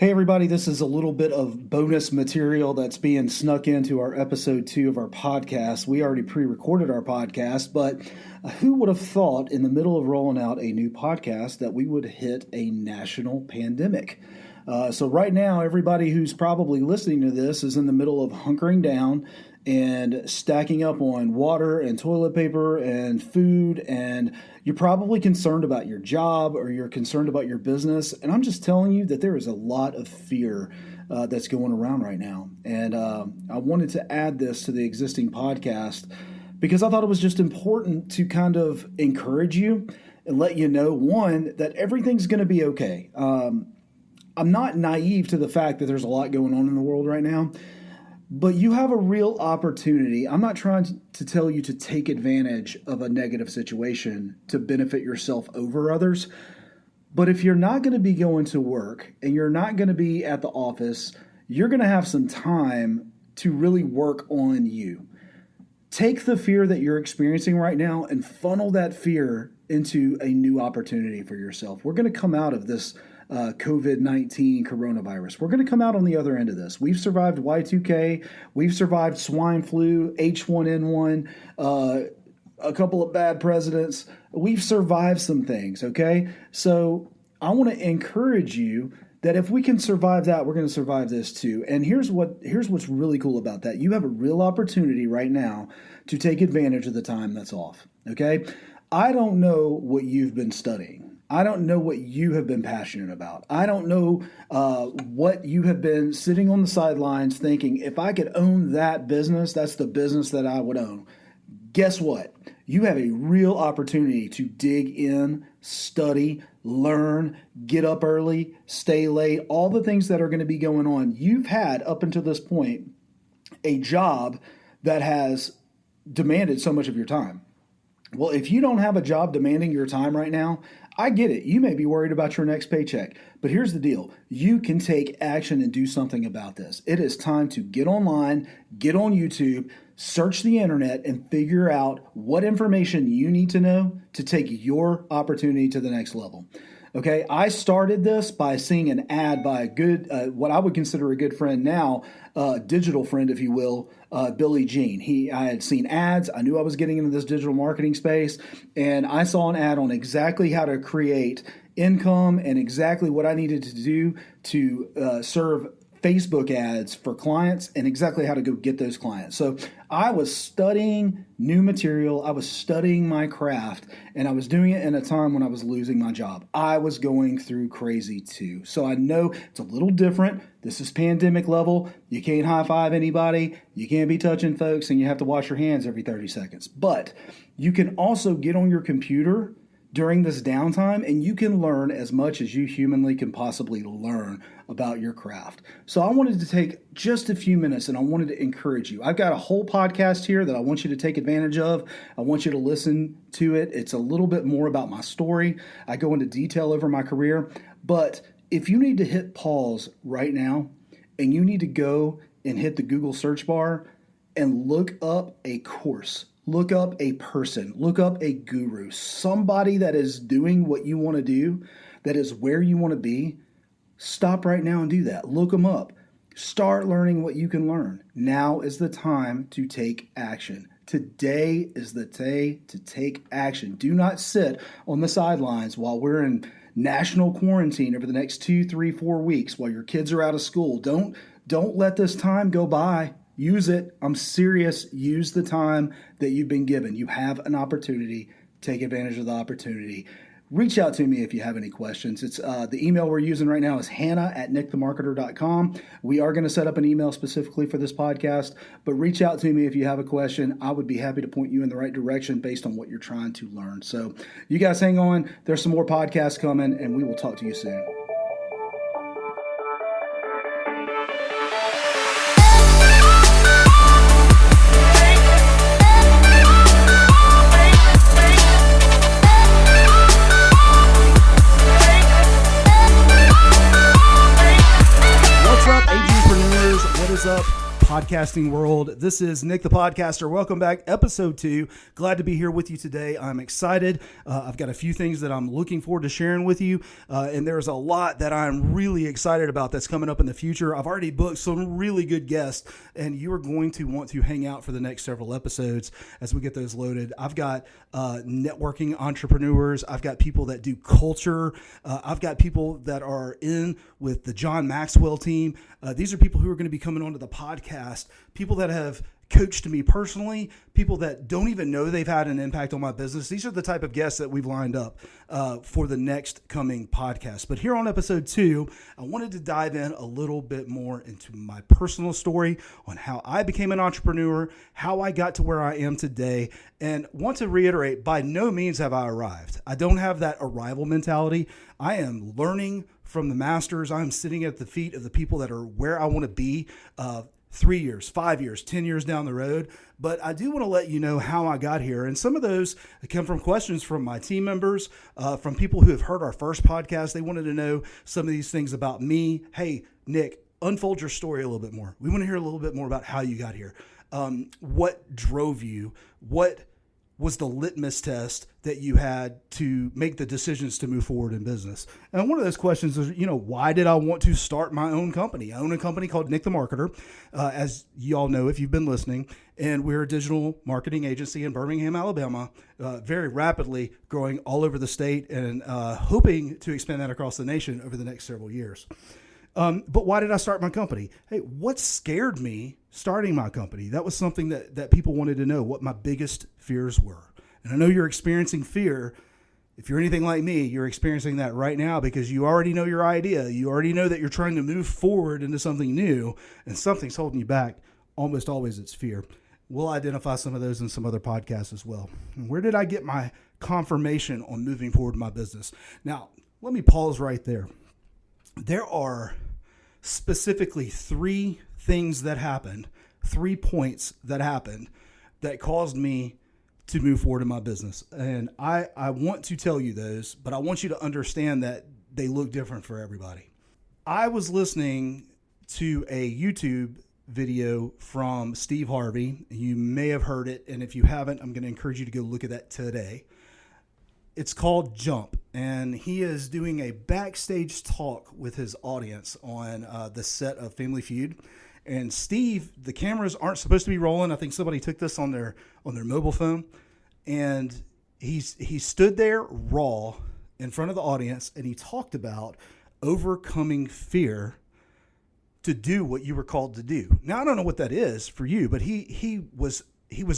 Hey everybody, this is a little bit of bonus material that's being snuck into our episode 2 of our podcast. We already pre-recorded our podcast, but who would have thought in the middle of rolling out a new podcast that we would hit a national pandemic? So right now, everybody who's probably listening to this is in the middle of hunkering down and stacking up on water and toilet paper and food, and you're probably concerned about your job or you're concerned about your business. And I'm just telling you that there is a lot of fear that's going around right now. And I wanted to add this to the existing podcast because I thought it was just important to kind of encourage you and let you know, one, that everything's going to be okay. I'm not naive to the fact that there's a lot going on in the world right now. But you have a real opportunity. I'm not trying to tell you to take advantage of a negative situation to benefit yourself over others. But if you're not going to be going to work and you're not going to be at the office, you're going to have some time to really work on you. Take the fear that you're experiencing right now and funnel that fear into a new opportunity for yourself. We're going to come out of this COVID-19 coronavirus. We're going to come out on the other end of this. We've survived Y2K. We've survived swine flu, H1N1, a couple of bad presidents. We've survived some things, okay? So I want to encourage you that if we can survive that, we're going to survive this too. And here's what's really cool about that. You have a real opportunity right now to take advantage of the time that's off, okay? I don't know what you've been studying. I don't know what you have been passionate about. I don't know what you have been sitting on the sidelines thinking, if I could own that business, that's the business that I would own. Guess what? You have a real opportunity to dig in, study, learn, get up early, stay late, all the things that are going to be going on. You've had, up until this point, a job that has demanded so much of your time. Well, if you don't have a job demanding your time right now, I get it. You may be worried about your next paycheck, but here's the deal. You can take action and do something about this. It is time to get online, get on YouTube, search the internet, and figure out what information you need to know to take your opportunity to the next level. Okay, I started this by seeing an ad by a good, what I would consider a good friend now, digital friend, if you will, Billy Jean. I had seen ads. I knew I was getting into this digital marketing space, and I saw an ad on exactly how to create income and exactly what I needed to do to serve Facebook ads for clients and exactly how to go get those clients. So I was studying new material. I was studying my craft, and I was doing it in a time when I was losing my job. I was going through crazy too. So I know it's a little different. This is pandemic level. You can't high five anybody. You can't be touching folks, and you have to wash your hands every 30 seconds. But you can also get on your computer during this downtime, and you can learn as much as you humanly can possibly learn about your craft. So I wanted to take just a few minutes, and I wanted to encourage you. I've got a whole podcast here that I want you to take advantage of. I want you to listen to it. It's a little bit more about my story. I go into detail over my career. But if you need to hit pause right now, and you need to go and hit the Google search bar and look up a course, look up a person, look up a guru, somebody that is doing what you want to do, that is where you want to be. Stop right now and do that. Look them up. Start learning what you can learn. Now is the time to take action. Today is the day to take action. Do not sit on the sidelines while we're in national quarantine over the next 2, 3, 4 weeks while your kids are out of school. Don't let this time go by. Use it. I'm serious. Use the time that you've been given. You have an opportunity. Take advantage of the opportunity. Reach out to me if you have any questions. It's the email we're using right now is hannah@nickthemarketer.com. We are going to set up an email specifically for this podcast, but reach out to me if you have a question. I would be happy to point you in the right direction based on what you're trying to learn. So you guys hang on. There's some more podcasts coming, and we will talk to you soon. Up podcasting world. This is Nick the Podcaster. Welcome back, episode 2. Glad to be here with you today. I'm excited. I've got a few things that I'm looking forward to sharing with you, and there's a lot that I'm really excited about that's coming up in the future. I've already booked some really good guests, and you are going to want to hang out for the next several episodes as we get those loaded. I've got networking entrepreneurs. I've got people that do culture. I've got people that are in with the John Maxwell team. These are people who are going to be coming onto the podcast, people that have coached me personally, people that don't even know they've had an impact on my business. These are the type of guests that we've lined up for the next coming podcast. But here on episode 2, I wanted to dive in a little bit more into my personal story on how I became an entrepreneur, how I got to where I am today, and want to reiterate, by no means have I arrived. I don't have that arrival mentality. I am learning from the masters. I'm sitting at the feet of the people that are where I want to be 3 years, 5 years, 10 years down the road. But I do want to let you know how I got here. And some of those come from questions from my team members, from people who have heard our first podcast. They wanted to know some of these things about me. Hey, Nick, unfold your story a little bit more. We want to hear a little bit more about how you got here. What drove you? What was the litmus test that you had to make the decisions to move forward in business? And one of those questions is, why did I want to start my own company? I own a company called Nick the Marketer, as you all know if you've been listening, and we're a digital marketing agency in Birmingham, Alabama, very rapidly growing all over the state and hoping to expand that across the nation over the next several years. But why did I start my company? Hey, what scared me starting my company? That was something that people wanted to know, what my biggest fears were. And I know you're experiencing fear. If you're anything like me, you're experiencing that right now because you already know your idea. You already know that you're trying to move forward into something new, and something's holding you back. Almost always it's fear. We'll identify some of those in some other podcasts as well. And where did I get my confirmation on moving forward in my business? Now, let me pause right there. There are specifically 3 things that happened, 3 points that happened that caused me to move forward in my business. And I want to tell you those, but I want you to understand that they look different for everybody. I was listening to a YouTube video from Steve Harvey. You may have heard it, and if you haven't, I'm going to encourage you to go look at that today. It's called Jump, and he is doing a backstage talk with his audience on the set of Family Feud. And Steve, the cameras aren't supposed to be rolling. I think somebody took this on their mobile phone, and he stood there raw in front of the audience, and he talked about overcoming fear to do what you were called to do. Now, I don't know what that is for you, but he was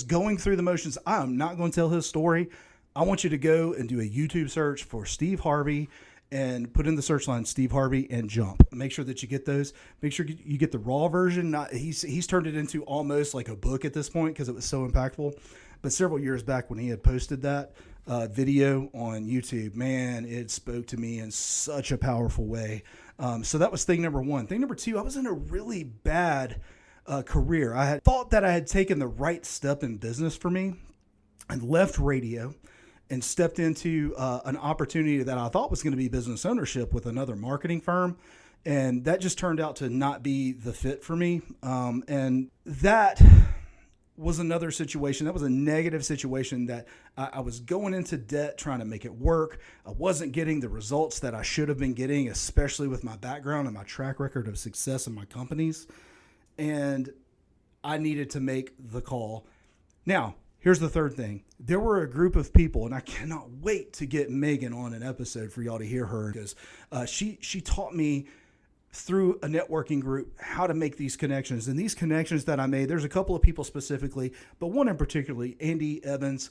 going through the motions. I'm not going to tell his story. I want you to go and do a YouTube search for Steve Harvey and put in the search line Steve Harvey and Jump. Make sure that you get those. Make sure you get the raw version. He's turned it into almost like a book at this point because it was so impactful. But several years back when he had posted that video on YouTube, man, it spoke to me in such a powerful way. So that was thing number 1. Thing number 2, I was in a really bad career. I had thought that I had taken the right step in business for me and left radio and stepped into an opportunity that I thought was going to be business ownership with another marketing firm. And that just turned out to not be the fit for me. And that was another situation. That was a negative situation that I was going into debt trying to make it work. I wasn't getting the results that I should have been getting, especially with my background and my track record of success in my companies. And I needed to make the call. Now, here's the third thing. There were a group of people, and I cannot wait to get Megan on an episode for y'all to hear her because she taught me through a networking group how to make these connections. And these connections that I made, there's a couple of people specifically, but one in particular, Andy Evans.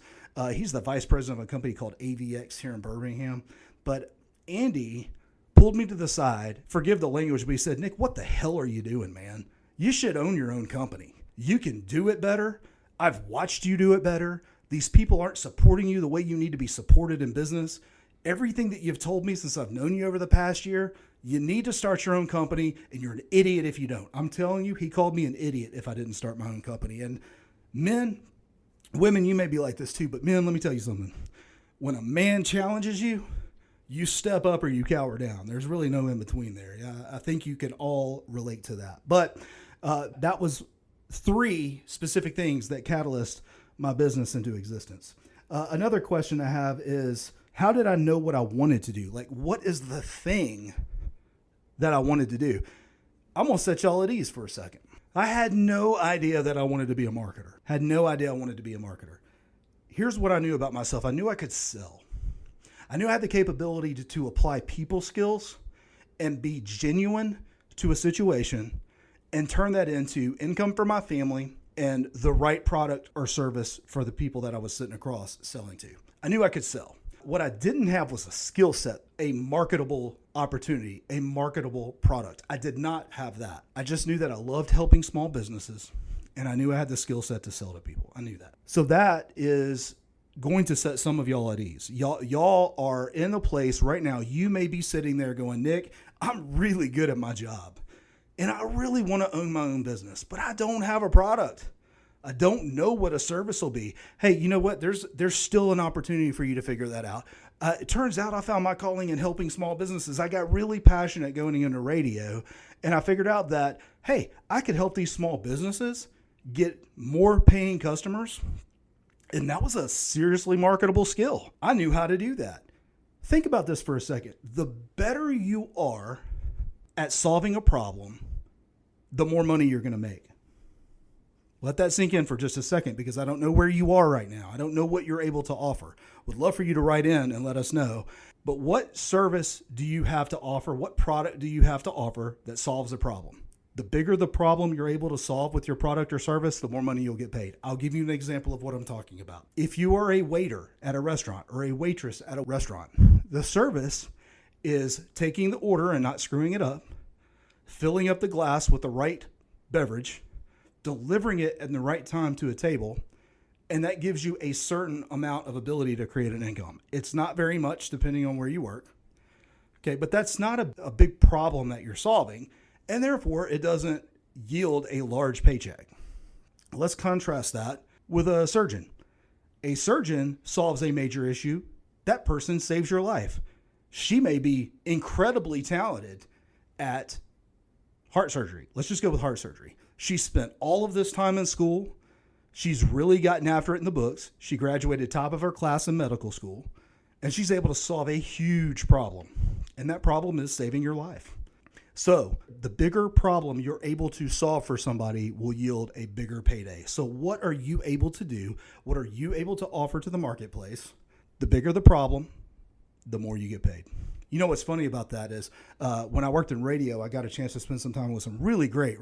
He's the vice president of a company called AVX here in Birmingham. But Andy pulled me to the side, forgive the language, but he said, Nick, what the hell are you doing, man? You should own your own company. You can do it better. I've watched you do it better. These people aren't supporting you the way you need to be supported in business. Everything that you've told me since I've known you over the past year, you need to start your own company, and you're an idiot if you don't. I'm telling you, he called me an idiot if I didn't start my own company. And men, women, you may be like this too, but men, let me tell you something. When a man challenges you, you step up or you cower down. There's really no in between there. I think you can all relate to that. But that was 3 specific things that catalyzed my business into existence. Another question I have is, how did I know what I wanted to do? Like, what is the thing that I wanted to do? I'm going to set y'all at ease for a second. I had no idea that I wanted to be a marketer. Had no idea I wanted to be a marketer. Here's what I knew about myself. I knew I could sell. I knew I had the capability to apply people skills and be genuine to a situation and turn that into income for my family and the right product or service for the people that I was sitting across selling to. I knew I could sell. What I didn't have was a skill set, a marketable opportunity, a marketable product. I did not have that. I just knew that I loved helping small businesses, and I knew I had the skill set to sell to people. I knew that. So that is going to set some of y'all at ease. Y'all are in a place right now. You may be sitting there going, Nick, I'm really good at my job, and I really want to own my own business, but I don't have a product. I don't know what a service will be. Hey, you know what? There's still an opportunity for you to figure that out. It turns out I found my calling in helping small businesses. I got really passionate going into radio, and I figured out that, hey, I could help these small businesses get more paying customers, and that was a seriously marketable skill. I knew how to do that. Think about this for a second. The better you are at solving a problem, the more money you're going to make. Let that sink in for just a second, because I don't know where you are right now. I don't know what you're able to offer. Would love for you to write in and let us know. But what service do you have to offer? What product do you have to offer that solves a problem? The bigger the problem you're able to solve with your product or service, the more money you'll get paid. I'll give you an example of what I'm talking about. If you are a waiter at a restaurant or a waitress at a restaurant, the service is taking the order and not screwing it up, filling up the glass with the right beverage, delivering it in the right time to a table, and that gives you a certain amount of ability to create an income. It's not very much depending on where you work, okay, but that's not a big problem that you're solving, and therefore it doesn't yield a large paycheck. Let's contrast that with a surgeon. A surgeon solves a major issue. That person saves your life. She may be incredibly talented at heart surgery. Let's just go with heart surgery. She spent all of this time in school. She's really gotten after it in the books. She graduated top of her class in medical school, and she's able to solve a huge problem. And that problem is saving your life. So the bigger problem you're able to solve for somebody will yield a bigger payday. So what are you able to do? What are you able to offer to the marketplace? The bigger the problem, the more you get paid. You know what's funny about that is when I worked in radio, I got a chance to spend some time with some really great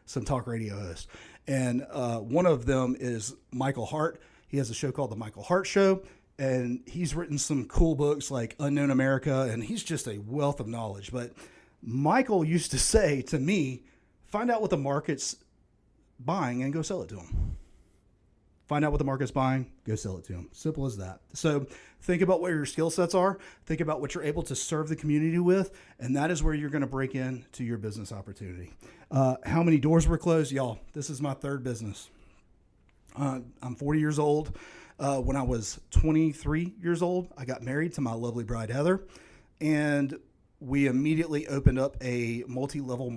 some talk radio hosts. And one of them is Michael Hart. He has a show called The Michael Hart Show, and he's written some cool books like Unknown America, and he's just a wealth of knowledge. But Michael used to say to me, find out what the market's buying and go sell it to them. Find out what the market's buying, go sell it to them. Simple as that. So think about what your skill sets are. Think about what you're able to serve the community with, and that is where you're going to break into your business opportunity. How many doors were closed? Y'all, this is my third business. I'm 40 years old. When I was 23 years old, I got married to my lovely bride, Heather, and we immediately opened up a multi-level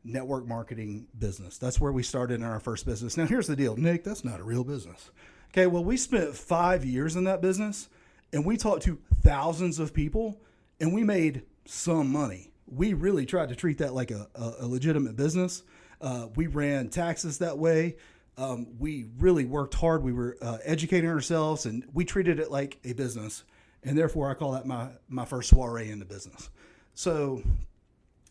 network marketing business. That's where we started in our first business. Now, here's the deal, Nick, that's not a real business. Okay, well, we spent 5 years in that business, and we talked to thousands of people, and we made some money. We really tried to treat that like a legitimate business. We ran taxes that way. We really worked hard. We were educating ourselves, and we treated it like a business. And therefore, I call that my first soiree into business. So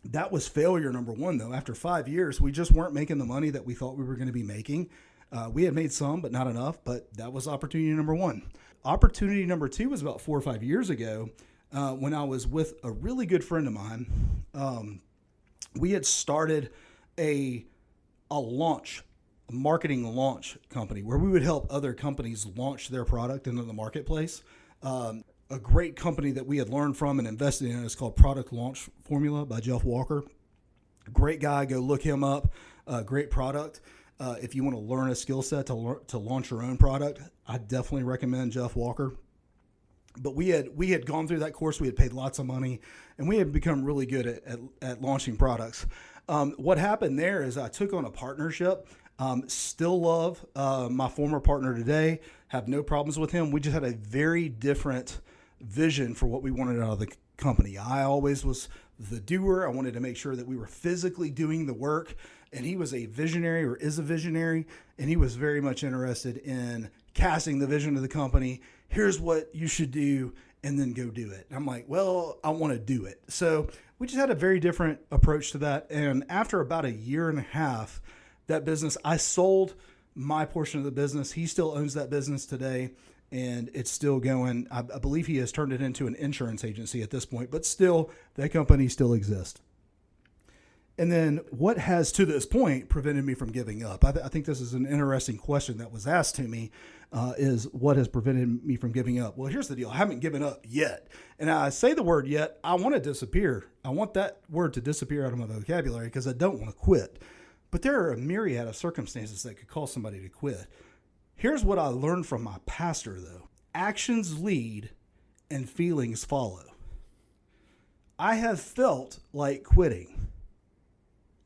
that was failure number one, though. After 5 years, we just weren't making the money that we thought we were going to be making. We had made some, but not enough. But that was opportunity number one. Opportunity number two was about 4 or 5 years ago when I was with a really good friend of mine. We had started a marketing launch company where we would help other companies launch their product into the marketplace. A great company that we had learned from and invested in is called Product Launch Formula by Jeff Walker. Great guy. Go look him up. Great product. If you want to learn a skill set to launch your own product, I definitely recommend Jeff Walker. But we had gone through that course. We had paid lots of money, and we had become really good at launching products. What happened there is I took on a partnership Still love my former partner today. Have no problems with him. We just had a very different vision for what we wanted out of the company. I always was the doer. I wanted to make sure that we were physically doing the work. And he was a visionary, or is a visionary. And he was very much interested in casting the vision of the company. Here's what you should do, and then go do it. And I'm like, well, I want to do it. So we just had a very different approach to that. And after about a year and a half, that business, I sold my portion of the business. He still owns that business today, and it's still going. I believe he has turned it into an insurance agency at this point, but still, that company still exists. And then what has to this point prevented me from giving up? I think this is an interesting question that was asked to me, is what has prevented me from giving up? Well, here's the deal. I haven't given up yet. And I say the word yet, I want to disappear. I want that word to disappear out of my vocabulary because I don't want to quit. But there are a myriad of circumstances that could cause somebody to quit. Here's what I learned from my pastor, though. Actions lead and feelings follow. I have felt like quitting.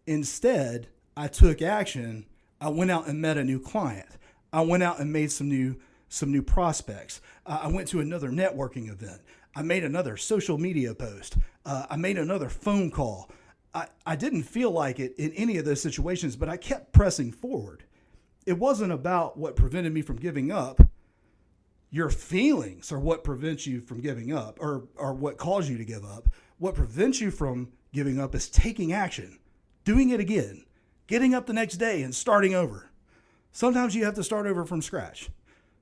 Instead, I took action. I went out and met a new client. I went out and made some new prospects. I went to another networking event. I made another social media post. I made another phone call. I didn't feel like it in any of those situations, but I kept pressing forward. It wasn't about what prevented me from giving up. Your feelings are what prevents you from giving up, or what cause you to give up. What prevents you from giving up is taking action. Doing it again, getting up the next day and starting over. Sometimes you have to start over from scratch.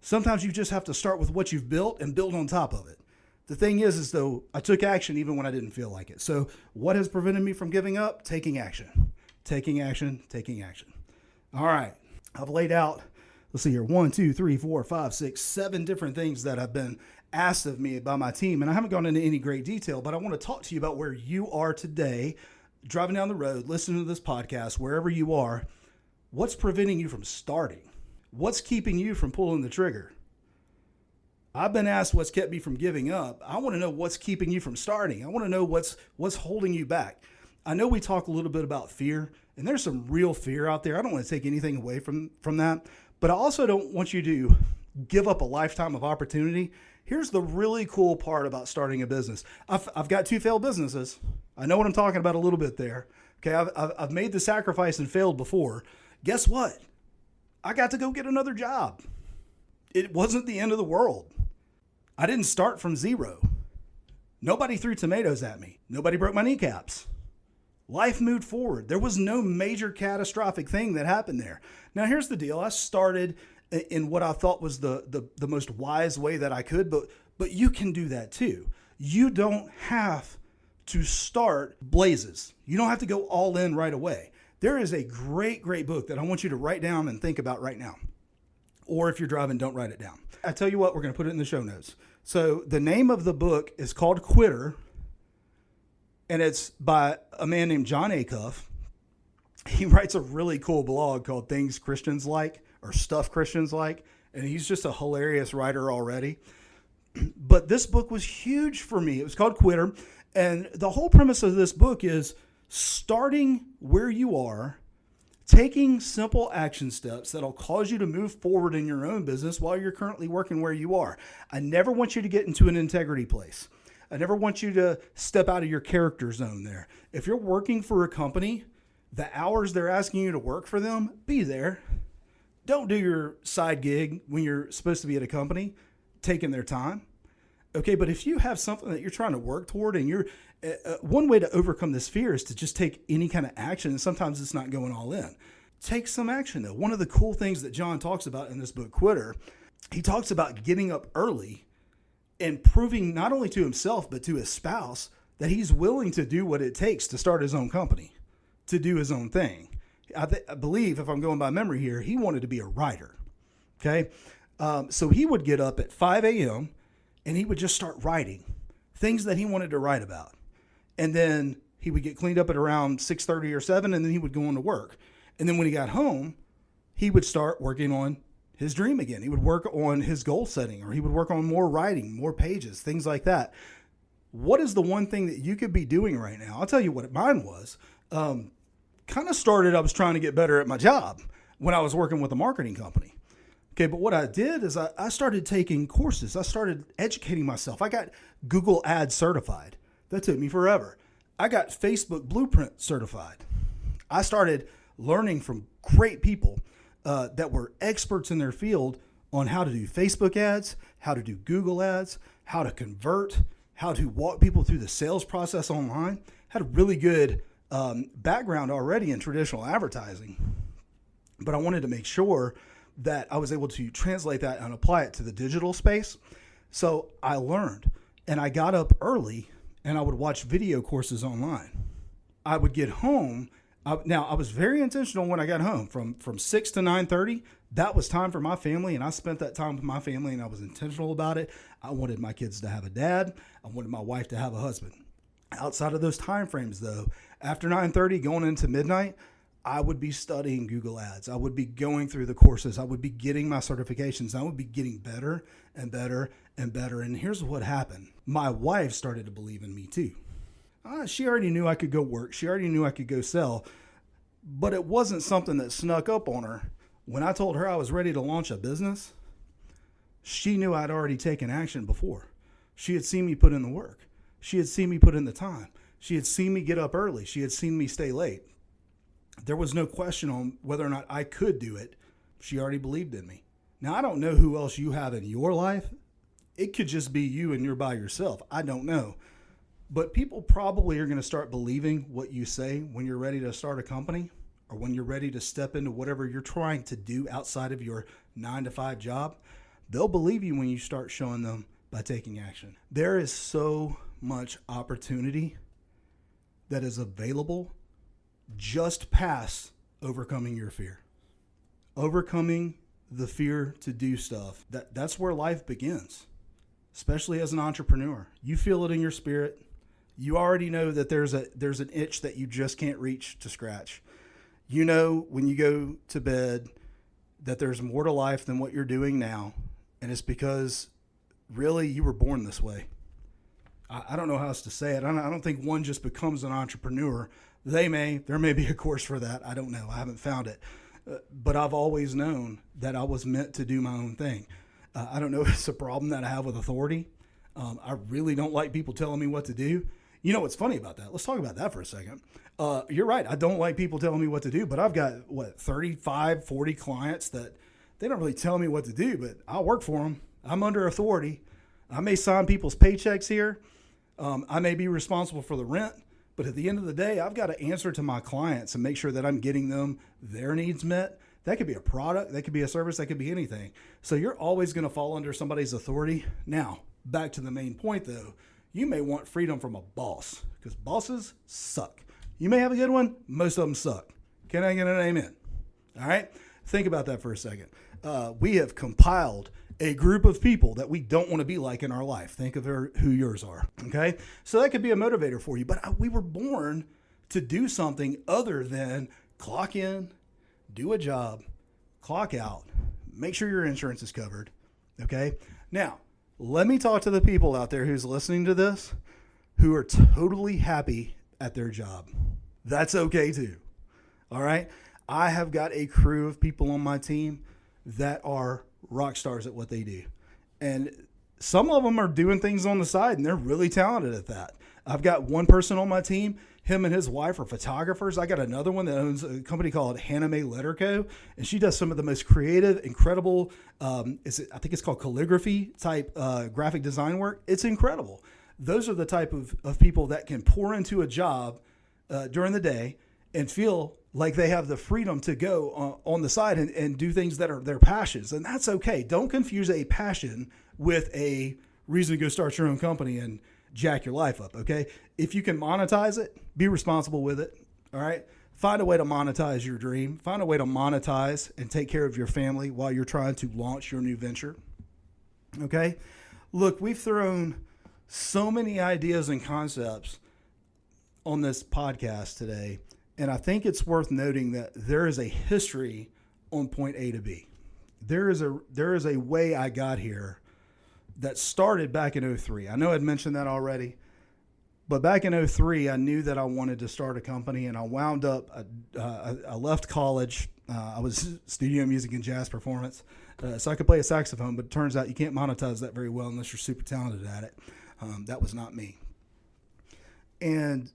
Sometimes you just have to start with what you've built and build on top of it. The thing is though, I took action even when I didn't feel like it. So what has prevented me from giving up? Taking action, taking action, taking action. All right. I've laid out, let's see here, 1, 2, 3, 4, 5, 6, 7 different things that have been asked of me by my team. And I haven't gone into any great detail, but I want to talk to you about where you are today, driving down the road, listening to this podcast, wherever you are. What's preventing you from starting? What's keeping you from pulling the trigger? I've been asked what's kept me from giving up. I want to know what's keeping you from starting. I want to know what's holding you back. I know we talk a little bit about fear, and there's some real fear out there. I don't want to take anything away from that, but I also don't want you to give up a lifetime of opportunity. Here's the really cool part about starting a business. I've got 2 failed businesses. I know what I'm talking about a little bit there. Okay, I've made the sacrifice and failed before. Guess what? I got to go get another job. It wasn't the end of the world. I didn't start from zero. Nobody threw tomatoes at me. Nobody broke my kneecaps. Life moved forward. There was no major catastrophic thing that happened there. Now, here's the deal. I started in what I thought was the most wise way that I could, but you can do that too. You don't have to start blazes. You don't have to go all in right away. There is a great book that I want you to write down and think about right now. Or if you're driving, don't write it down. I tell you what, we're going to put it in the show notes. So the name of the book is called Quitter, and it's by a man named John Acuff. He writes a really cool blog called Things Christians Like, or Stuff Christians Like, and he's just a hilarious writer already. But this book was huge for me. It was called Quitter, and the whole premise of this book is starting where you are, taking simple action steps that'll cause you to move forward in your own business while you're currently working where you are. I never want you to get into an integrity place. I never want you to step out of your character zone there. If you're working for a company, the hours they're asking you to work for them, be there. Don't do your side gig when you're supposed to be at a company, taking their time. Okay, but if you have something that you're trying to work toward, and you're one way to overcome this fear is to just take any kind of action, and sometimes it's not going all in. Take some action, though. One of the cool things that John talks about in this book, Quitter, he talks about getting up early and proving not only to himself, but to his spouse that he's willing to do what it takes to start his own company, to do his own thing. I believe, if I'm going by memory here, he wanted to be a writer. Okay, so he would get up at 5 a.m., and he would just start writing things that he wanted to write about. And then he would get cleaned up at around 6:30 or 7, and then he would go on to work. And then when he got home, he would start working on his dream again. He would work on his goal setting, or he would work on more writing, more pages, things like that. What is the one thing that you could be doing right now? I'll tell you what mine was. Kind of started, I was trying to get better at my job. when I was working with a marketing company. Okay, but what I did is I started taking courses. I started educating myself. I got Google Ads certified. That took me forever. I got Facebook Blueprint certified. I started learning from great people that were experts in their field on how to do Facebook ads, how to do Google ads, how to convert, how to walk people through the sales process online. Had a really good background already in traditional advertising, but I wanted to make sure that I was able to translate that and apply it to the digital space. So I learned, and I got up early and I would watch video courses online. I would get home. Now I was very intentional when I got home from 6 to 9:30. That was time for my family, and I spent that time with my family, and I was intentional about it. I wanted my kids to have a dad. I wanted my wife to have a husband. Outside of those time frames, though, after 9:30 going into midnight, I would be studying Google Ads. I would be going through the courses. I would be getting my certifications. I would be getting better and better and better. And here's what happened. My wife started to believe in me too. She already knew I could go work. She already knew I could go sell. But it wasn't something that snuck up on her. When I told her I was ready to launch a business, she knew I'd already taken action before. She had seen me put in the work. She had seen me put in the time. She had seen me get up early. She had seen me stay late. There was no question on whether or not I could do it. She already believed in me. Now, I don't know who else you have in your life. It could just be you and you're by yourself. I don't know. But people probably are going to start believing what you say when you're ready to start a company or when you're ready to step into whatever you're trying to do outside of your 9-to-5 job. They'll believe you when you start showing them by taking action. There is so much opportunity that is available just past overcoming your fear. Overcoming the fear to do stuff. That's where life begins, especially as an entrepreneur. You feel it in your spirit. You already know that there's an itch that you just can't reach to scratch. You know when you go to bed that there's more to life than what you're doing now, and it's because really you were born this way. I don't know how else to say it. I don't think one just becomes an entrepreneur. There may be a course for that. I don't know. I haven't found it. But I've always known that I was meant to do my own thing. I don't know if it's a problem that I have with authority. I really don't like people telling me what to do. You know what's funny about that? Let's talk about that for a second. You're right. I don't like people telling me what to do, but I've got, 35, 40 clients that they don't really tell me what to do, but I'll work for them. I'm under authority. I may sign people's paychecks here. I may be responsible for the rent. But at the end of the day, I've got to answer to my clients and make sure that I'm getting them their needs met. That could be a product, that could be a service, that could be anything. So you're always going to fall under somebody's authority. Now, back to the main point though, you may want freedom from a boss because bosses suck. You may have a good one, most of them suck. Can I get an amen? All right, think about that for a second. We have compiled a group of people that we don't want to be like in our life. Think of who yours are, okay? So that could be a motivator for you, but we were born to do something other than clock in, do a job, clock out, make sure your insurance is covered, okay? Now, let me talk to the people out there who's listening to this who are totally happy at their job. That's okay too, all right? I have got a crew of people on my team that are rock stars at what they do. And some of them are doing things on the side and they're really talented at that. I've got one person on my team, him and his wife are photographers. I got another one that owns a company called Haname Letter Co. And she does some of the most creative, incredible, I think it's called calligraphy type graphic design work. It's incredible. Those are the type of people that can pour into a job during the day and feel like they have the freedom to go on the side and do things that are their passions. And that's okay. Don't confuse a passion with a reason to go start your own company and jack your life up, okay? If you can monetize it, be responsible with it, all right? Find a way to monetize your dream. Find a way to monetize and take care of your family while you're trying to launch your new venture, okay? Look, we've thrown so many ideas and concepts on this podcast today. And I think it's worth noting that there is a history on point A to B. There is a way I got here that started back in 2003. I know I'd mentioned that already, But back in '03, I knew that I wanted to start a company, and I wound up, I left college. I was studio music and jazz performance, so I could play a saxophone, but it turns out you can't monetize that very well unless you're super talented at it. That was not me. And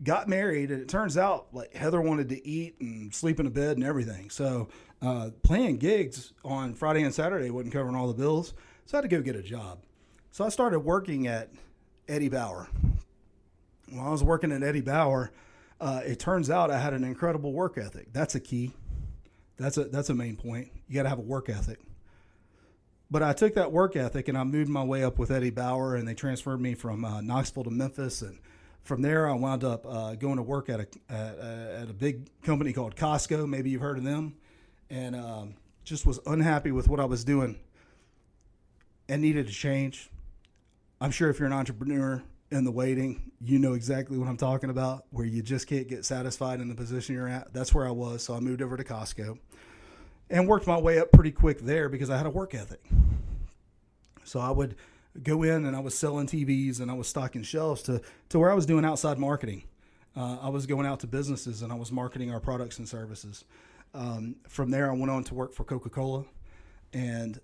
got married, and it turns out like Heather wanted to eat and sleep in a bed and everything. So playing gigs on Friday and Saturday wasn't covering all the bills, so I had to go get a job. So I started working at Eddie Bauer. While I was working at Eddie Bauer, it turns out I had an incredible work ethic. That's a key. That's a main point. You got to have a work ethic. But I took that work ethic and I moved my way up with Eddie Bauer, and they transferred me from Knoxville to Memphis. And from there, I wound up going to work at a big company called Costco. Maybe you've heard of them. And just was unhappy with what I was doing and needed to change. I'm sure if you're an entrepreneur in the waiting, you know exactly what I'm talking about, where you just can't get satisfied in the position you're at. That's where I was. So I moved over to Costco and worked my way up pretty quick there because I had a work ethic. So I would go in and I was selling TVs and I was stocking shelves to where I was doing outside marketing. I was going out to businesses and I was marketing our products and services. From there, I went on to work for Coca-Cola, and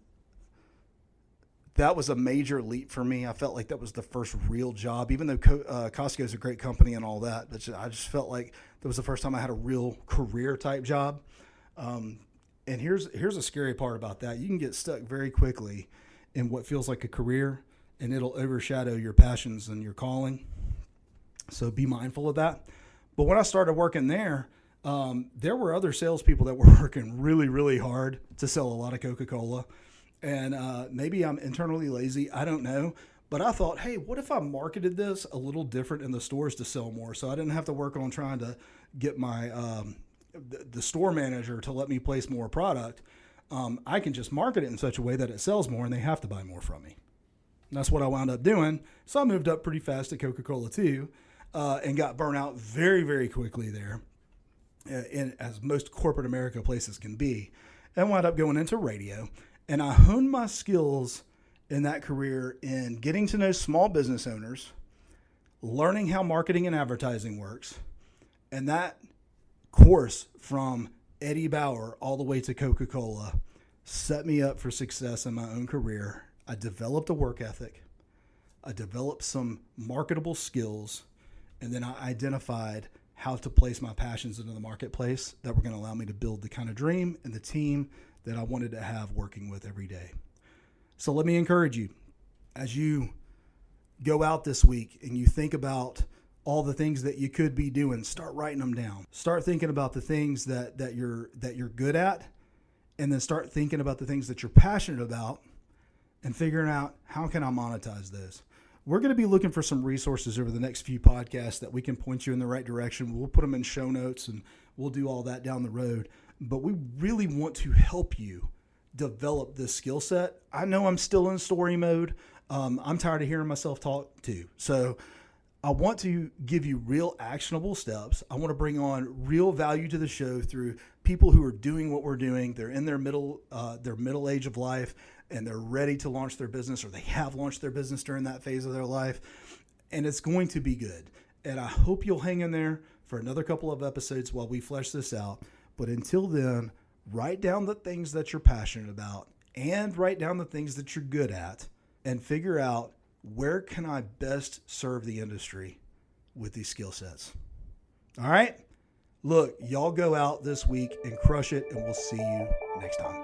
that was a major leap for me. I felt like that was the first real job, even though Costco is a great company and all that. But I just felt like that was the first time I had a real career type job. And here's a scary part about that. You can get stuck very quickly in what feels like a career, and it'll overshadow your passions and your calling. So be mindful of that. But when I started working there were other salespeople that were working really, really hard to sell a lot of Coca-Cola. And maybe I'm internally lazy. I don't know. But I thought, hey, what if I marketed this a little different in the stores to sell more? So I didn't have to work on trying to get my the store manager to let me place more product. I can just market it in such a way that it sells more and they have to buy more from me. And that's what I wound up doing. So I moved up pretty fast at Coca-Cola too, and got burnt out very, very quickly there, as most corporate America places can be, and wound up going into radio. And I honed my skills in that career in getting to know small business owners, learning how marketing and advertising works. And that course from Eddie Bauer all the way to Coca-Cola set me up for success in my own career. I developed a work ethic. I developed some marketable skills. And then I identified how to place my passions into the marketplace that were going to allow me to build the kind of dream and the team that I wanted to have working with every day. So let me encourage you, as you go out this week and you think about all the things that you could be doing, start writing them down. Start thinking about the things that you're good at, and then start thinking about the things that you're passionate about and figuring out how can I monetize those. We're going to be looking for some resources over the next few podcasts that we can point you in the right direction. We'll put them in show notes and we'll do all that down the road. But we really want to help you develop this skill set. I know I'm still in story mode. I'm tired of hearing myself talk too. So I want to give you real actionable steps. I want to bring on real value to the show through people who are doing what we're doing. They're in their middle age of life, and they're ready to launch their business, or they have launched their business during that phase of their life. And it's going to be good. And I hope you'll hang in there for another couple of episodes while we flesh this out. But until then, write down the things that you're passionate about and write down the things that you're good at, and figure out, where can I best serve the industry with these skill sets? All right. Look, y'all go out this week and crush it, and we'll see you next time.